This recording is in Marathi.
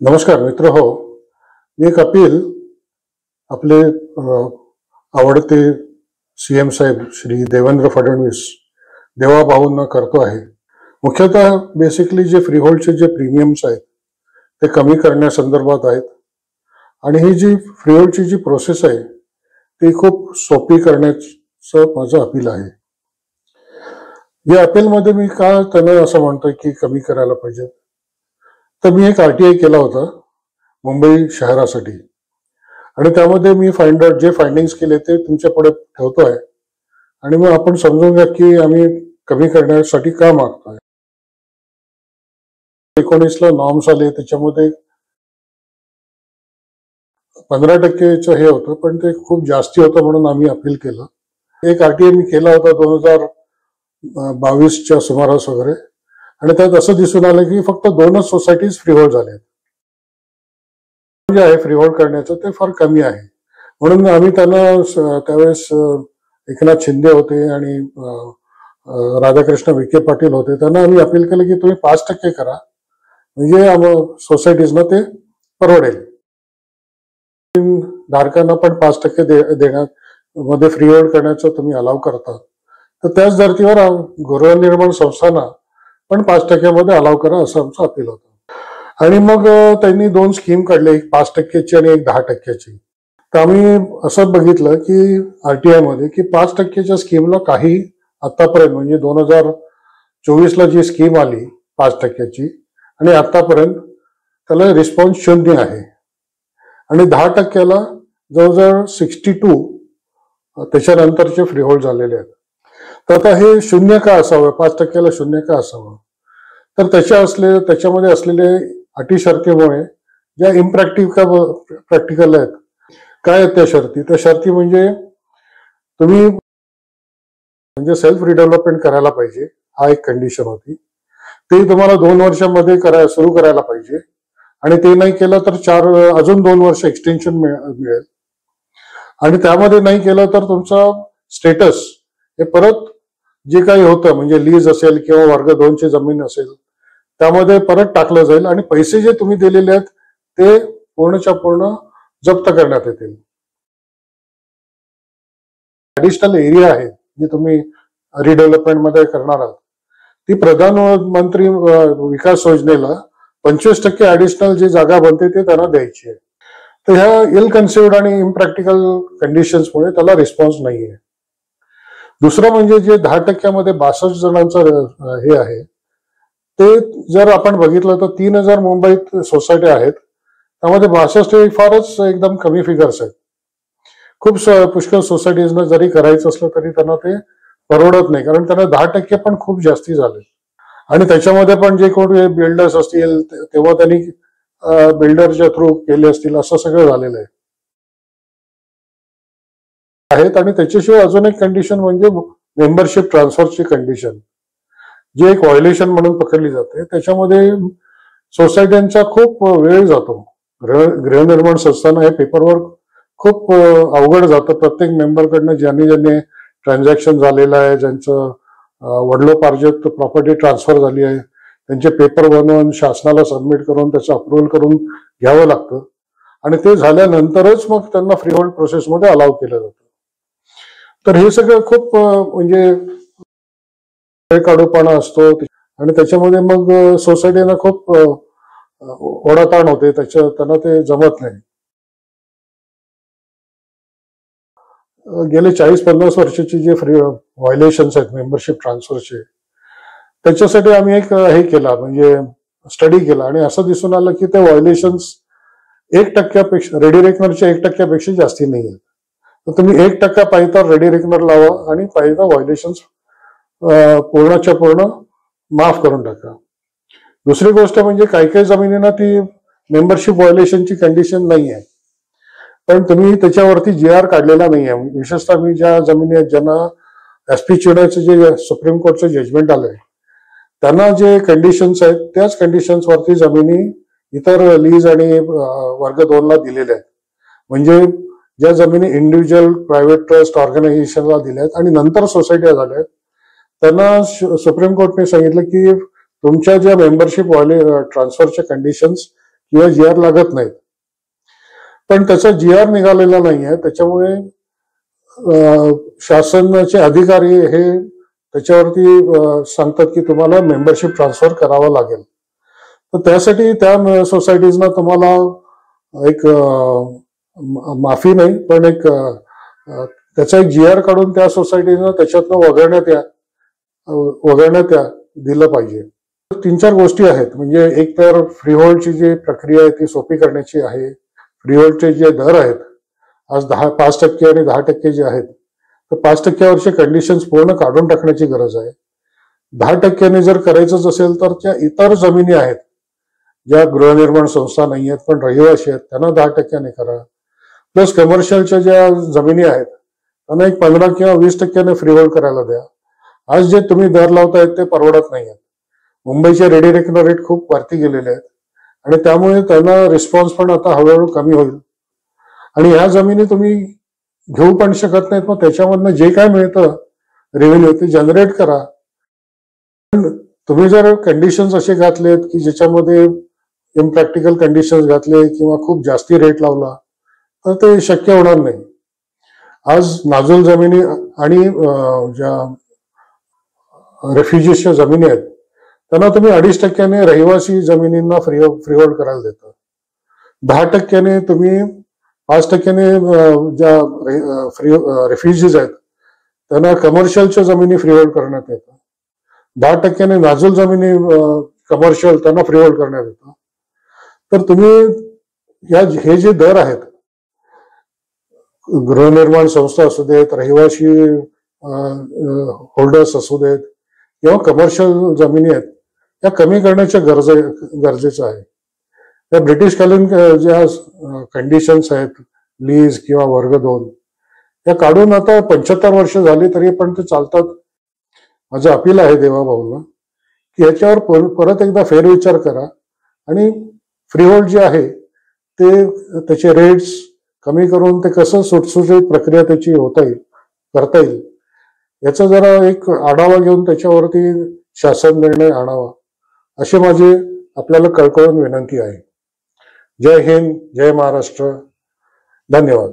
नमस्कार मित्र हो. मी एक अपील आपले आवडते सीएम साहेब श्री देवेंद्र फडणवीस देवाभाऊंना करतो आहे. मुख्यतः बेसिकली जे फ्रीहोल्डचे जे प्रीमियम्स आहेत ते कमी करण्यासंदर्भात आहेत आणि ही जी फ्रीहोल्डची जी प्रोसेस आहे ती खूप सोपी करण्याचं माझं अपील आहे. या अपीलमध्ये मी का त्यांना असं म्हणतोय की कमी करायला पाहिजे, तर मी एक RTI केला होता मुंबई शहरासाठी आणि त्यामध्ये मी जे फाइंडिंग्स केले ते तुमच्या पुढे ठेवतोय आणि मग आपण समजून घ्या की आम्ही कमी करण्यासाठी का मागतोय. 19ला नॉर्म्स आले, त्याच्यामध्ये 15% हे होतं, पण ते खूप जास्ती होतं म्हणून आम्ही अपील केलं. एक RTI मी केला होता 2022च्या सुमारास वगैरे, आणि त्यात असं दिसून आलं की फक्त 2च सोसायटीज फ्रीहोल्ड झाल्या. जे आहे फ्रीहोल्ड करण्याचं ते फार कमी आहे. म्हणून आम्ही त्यांना त्यावेळेस एकनाथ शिंदे होते आणि राधाकृष्ण विखे पाटील होते, त्यांना आम्ही अपील केलं की तुम्ही 5% करा, म्हणजे सोसायटीजना ते परवडेल. धारकांना पण 5% देण्यात मध्ये फ्रीहोल्ड करण्याचं तुम्ही अलाव करता, तर त्याच धर्तीवर गृहनिर्माण संस्थांना पण 5% मध्ये अलाव करा असं आमचं अपील होतं. आणि मग त्यांनी 2 स्कीम काढले, एक 5%ची आणि एक 10%ची. तर आम्ही असं बघितलं की RTI मध्ये की 5%च्या स्कीमला काही आतापर्यंत म्हणजे 2024ला जी स्कीम आली 5%ची आणि आतापर्यंत त्याला रिस्पॉन्स 0 आहे. आणि 10%ला जवळजवळ 62 त्याच्यानंतरचे फ्रीहोल्ड झालेले आहेत. तर आता हे 0 का असावं, 5%ला 0 का असावं, तर त्याच्यामध्ये असलेले अटी शर्तीमुळे ज्या प्रॅक्टिकल आहेत. काय आहेत त्या शर्ती? त्या शर्ती म्हणजे तुम्ही सेल्फ रिडेव्हलपमेंट करायला पाहिजे, हा एक कंडिशन होती. ते तुम्हाला 2 वर्षांमध्ये सुरू करायला पाहिजे आणि ते नाही केलं तर अजून 2 वर्ष एक्सटेन्शन मिळेल. आणि त्यामध्ये नाही केलं तर तुमचा स्टेटस हे परत जे काही होतं म्हणजे लीज असेल किंवा वर्ग 2ची जमीन असेल त्यामध्ये परत टाकलं जाईल आणि पैसे जे तुम्ही दिलेले आहेत ते पूर्णच्या पूर्ण जप्त करण्यात येतील. ऍडिशनल एरिया आहे जी तुम्ही रिडेव्हलपमेंट मध्ये करणार आहात ती प्रधानमंत्री विकास योजनेला 25% ऍडिशनल जी जागा बनते ते त्यांना द्यायची आहे. तर ह्या इल कन्सिव्ड आणि इम्प्रॅक्टिकल कंडिशन्समुळे त्याला रिस्पॉन्स नाहीये. दुसरं म्हणजे जे 10% मध्ये 62 जणांचं हे आहे, ते जर आपण बघितलं तर 3000 मुंबईत सोसायटी आहेत, त्यामध्ये 62 हे फारच एकदम कमी फिगर्स आहेत. खूप पुष्कळ सोसायटीजना जरी करायचं असलं तरी त्यांना ते परवडत नाही, कारण त्यांना 10% पण खूप जास्ती झाले. आणि त्याच्यामध्ये पण जे कोणी बिल्डर्स असतील तेव्हा त्यांनी बिल्डरच्या थ्रू केले असतील असं सगळं झालेलं आहे. आणि त्याच्याशिवाय अजून एक कंडिशन म्हणजे मेंबरशिप ट्रान्सफरची कंडिशन, जी एक व्हायोलेशन म्हणून पकडली जाते. त्याच्यामध्ये सोसायट्यांचा खूप वेळ जातो. गृहनिर्माण संस्थांना हे पेपरवर्क खूप अवघड जातं. प्रत्येक मेंबरकडनं ज्यांनी ट्रान्झॅक्शन झालेलं आहे, ज्यांचं वडिलोपार्जित प्रॉपर्टी ट्रान्सफर झाली आहे, त्यांचे पेपर बनवून शासनाला सबमिट करून त्याचं अप्रुव्हल करून घ्यावं लागतं आणि ते झाल्यानंतरच मग त्यांना फ्रीहोल्ड प्रोसेसमध्ये अलाव केलं जातं. तर हे सगळं खूप म्हणजे काढूपणा असतो आणि त्याच्यामध्ये मग सोसायटीना खूप ओढाताण होते, त्यांना ते जमत नाही. गेले 40-50 वर्षाची जे व्हायोलेशन्स आहेत मेंबरशिप ट्रान्सफरचे, त्याच्यासाठी आम्ही एक हे केला म्हणजे स्टडी केला आणि असं दिसून आलं की ते व्हायोलेशन्स 1% रेडी रेकनरच्या 1% जास्ती नाही आहेत. तर तुम्ही 1% पाहिजे तर रेडी रेकनर लावा आणि पाहिजे तर व्हायोलेशन्स पूर्णच्या पूर्ण माफ करून टाका. दुसरी गोष्ट म्हणजे काही जमिनींना ती मेंबरशिप व्हायोलेशनची कंडिशन नाही आहे, पण तुम्ही त्याच्यावरती GR काढलेला नाही आहे. विशेषतः मी ज्या जमिनी आहेत ज्यांना SP चिडचं जे सुप्रीम कोर्टचं जजमेंट आलंय त्यांना जे कंडिशन्स आहेत त्याच कंडिशन्स वरती जमिनी इतर लीज आणि वर्ग 2ला दिलेल्या आहेत. म्हणजे ज्या जमिनी इंडिव्हिज्युअल प्रायव्हेट ट्रस्ट ऑर्गनायझेशनला दिल्या आहेत आणि नंतर सोसायट्या झाल्या आहेत त्यांना सुप्रीम कोर्टने सांगितलं की तुमच्या ज्या मेंबरशिप ट्रान्सफरच्या कंडिशन्स किंवा जी आर लागत नाहीत. पण त्याचा जी आर निघालेला नाहीये, त्याच्यामुळे शासनाचे अधिकारी हे त्याच्यावरती सांगतात की तुम्हाला मेंबरशिप ट्रान्सफर करावं लागेल. तर त्यासाठी त्या सोसायटीजना तुम्हाला एक माफी नाही पण एक त्याचा एक जी आर काढून त्या सोसायटीनं त्याच्यातनं वगळण्यात दिलं पाहिजे. 3-4 गोष्टी आहेत. म्हणजे एक तर फ्रीहोल्डची जी प्रक्रिया आहे ती सोपी करण्याची आहे. फ्रीहोल्डचे जे दर आहेत आज 5% आणि 10% जे आहेत, तर 5%वरचे कंडिशन्स पूर्ण काढून टाकण्याची गरज आहे. 10% जर करायचंच असेल तर त्या इतर जमिनी आहेत ज्या गृहनिर्माण संस्था नाही आहेत पण रहिवासी आहेत त्यांना 10% करा. प्लस कमर्शियलच्या ज्या जमिनी आहेत त्यांना एक 15 किंवा 20% फ्रीहोल्ड करायला द्या. आज जे तुम्ही दर लावतायत ते परवडत नाही आहेत. मुंबईचे रेडी रेकनर रेट खूप वरती गेलेले आहेत आणि त्यामुळे त्यांना रिस्पॉन्स पण आता हळूहळू कमी होईल. आणि ह्या जमिनी तुम्ही घेऊ पण शकत नाहीत, मग त्याच्यामधनं जे काय मिळतं रेव्हेन्यू ते जनरेट करा. पण तुम्ही जर कंडिशन्स असे घातलेत की ज्याच्यामध्ये इम्प्रॅक्टिकल कंडिशन्स घातले किंवा खूप जास्ती रेट लावला तर ते शक्य होणार नाही. आज नाजूल जमिनी आणि ज्या रेफ्युजीच्या जमिनी आहेत त्यांना तुम्ही 2.5% रहिवासी जमिनींना फ्रीहोल्ड करायला देता. 10% तुम्ही 5% ज्या रेफ्युजीज आहेत त्यांना कमर्शियलच्या जमिनी फ्रीहोल्ड करण्यात येतात. 10% नाजूल जमिनी कमर्शियल त्यांना फ्रीहोल्ड करण्यात येतं. तर तुम्ही हे जे दर आहेत गृहनिर्माण संस्था असू देत, रहिवासी होल्डर्स असू देत किंवा कमर्शियल जमिनी आहेत त्या कमी करण्याच्या गरजेचं आहे. त्या ब्रिटिशकालीन ज्या कंडिशन्स आहेत लीज किंवा वर्ग 2 त्या काढून आता 75 वर्ष झाली तरी पण ते चालतात. माझं अपील आहे देवाभाऊंना की ह्याच्यावर परत एकदा फेरविचार करा आणि फ्रीहोल्ड जे आहे ते त्याचे रेट्स कमी करून ते कसं सुटसुटीत प्रक्रिया त्याची करता येईल याचा जरा एक आढावा घेऊन त्याच्यावरती शासन निर्णय आणावा अशी माझी आपल्याला कळकळून विनंती आहे. जय हिंद, जय महाराष्ट्र, धन्यवाद.